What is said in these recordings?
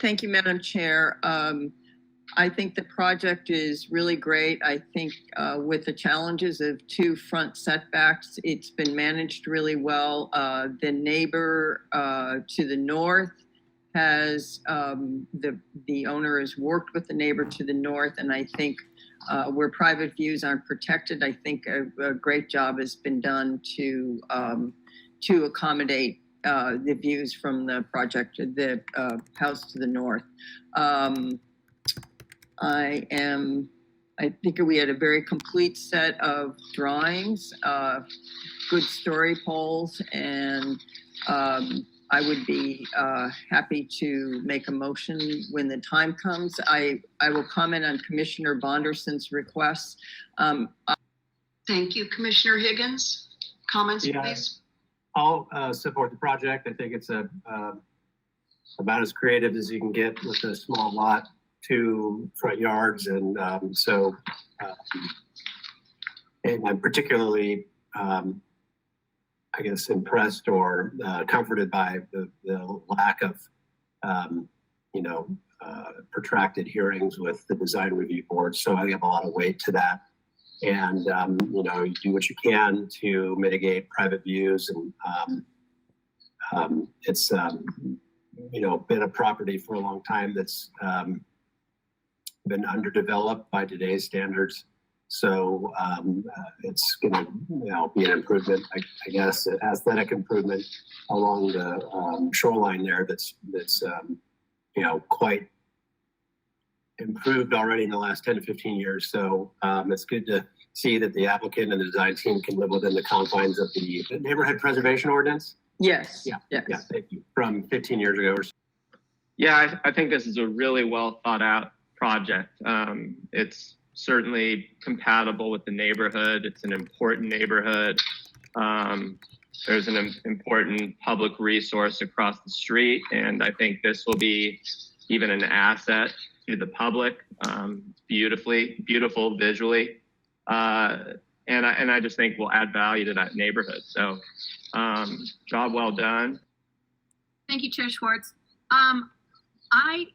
Thank you, Madam Chair. I think the project is really great. I think with the challenges of 2 front setbacks, it's been managed really well. The neighbor to the north has, the owner has worked with the neighbor to the north, and I think where private views aren't protected, I think a great job has been done to accommodate the views from the project, the house to the north. I think we had a very complete set of drawings, good story poles, and I would be happy to make a motion when the time comes. I will comment on Commissioner Bonderson's requests. Thank you. Commissioner Higgins, comments, please. I'll support the project. I think it's about as creative as you can get with a small lot, 2 front yards, and and I'm particularly, I guess, impressed or comforted by the lack of, protracted hearings with the design review board. So I give a lot of weight to that. And, you do what you can to mitigate private views. And it's, been a property for a long time that's been underdeveloped by today's standards. So it's going to be an improvement, I guess, an aesthetic improvement along the shoreline there that's quite improved already in the last 10 to 15 years. So it's good to see that the applicant and the design team can live within the confines of the neighborhood preservation ordinance. Yes. Yeah. Thank you. From 15 years ago. Yeah, I think this is a really well thought out project. It's certainly compatible with the neighborhood. It's an important neighborhood. There's an important public resource across the street, and I think this will be even an asset to the public. Beautiful visually, and I just think will add value to that neighborhood. So, job well done. Thank you, Chair Schwartz. I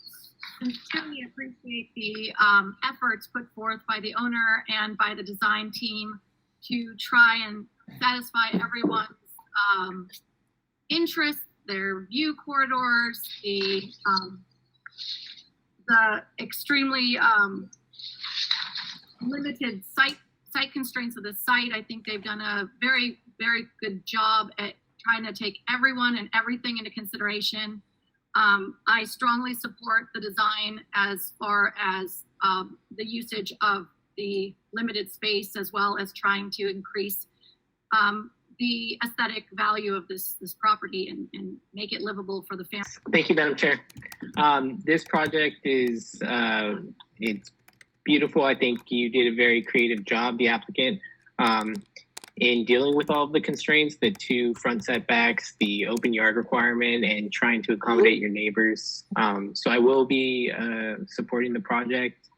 sincerely appreciate the efforts put forth by the owner and by the design team to try and satisfy everyone's interests, their view corridors, the extremely limited site constraints of the site. I think they've done a very, very good job at trying to take everyone and everything into consideration. I strongly support the design as far as the usage of the limited space, as well as trying to increase the aesthetic value of this property and make it livable for the family. Thank you, Madam Chair. This project is it's beautiful. I think you did a very creative job, the applicant, in dealing with all of the constraints, the 2 front setbacks, the open yard requirement, and trying to accommodate your neighbors. So I will be supporting the project.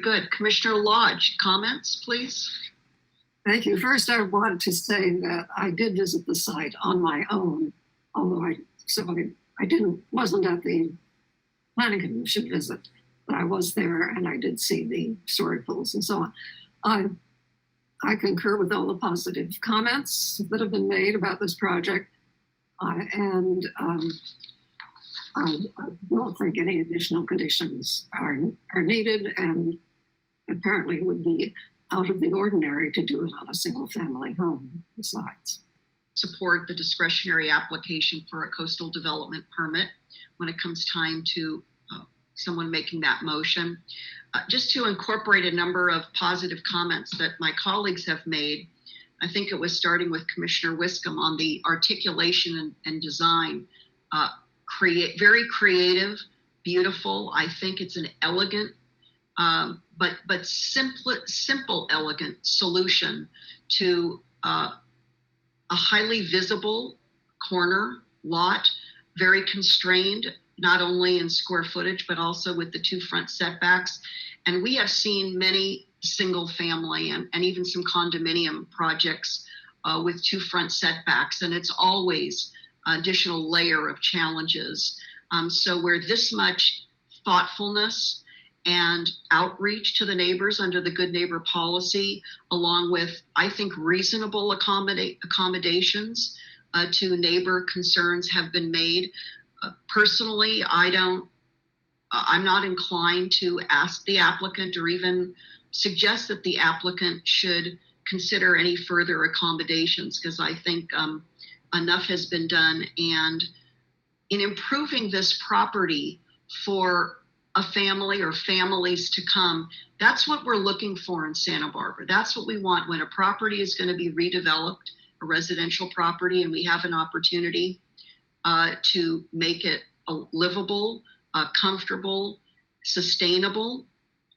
Good. Commissioner Lodge, comments, please. Thank you. First, I want to say that I did visit the site on my own, although wasn't at the planning commission visit, but I was there and I did see the story poles and so on. I concur with all the positive comments that have been made about this project, and I don't think any additional conditions are needed, and apparently it would be out of the ordinary to do it on a single-family home besides. Support the discretionary application for a coastal development permit when it comes time to someone making that motion. Just to incorporate a number of positive comments that my colleagues have made, I think it was starting with Commissioner Wiscombe on the articulation and design. Very creative, beautiful. I think it's an elegant, but simple, elegant solution to a highly visible corner lot, very constrained, not only in square footage, but also with the 2 front setbacks. And we have seen many single family and even some condominium projects with 2 front setbacks, and it's always an additional layer of challenges. So where this much thoughtfulness and outreach to the neighbors under the good neighbor policy, along with, I think, reasonable accommodations to neighbor concerns have been made. Personally, I'm not inclined to ask the applicant or even suggest that the applicant should consider any further accommodations, because I think enough has been done. And in improving this property for a family or families to come, that's what we're looking for in Santa Barbara. That's what we want when a property is going to be redeveloped, a residential property, and we have an opportunity to make it livable, comfortable, sustainable.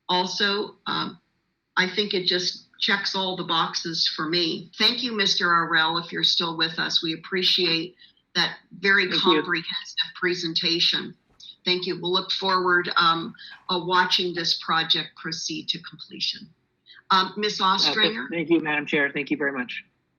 Also, I think it just checks all the boxes for me. Thank you, Mr. Arrell, if you're still with us. We appreciate that very comprehensive presentation. Thank you. We'll look forward watching this project proceed to completion. Ms. Ostringer? Thank you, Madam Chair. Thank you very much.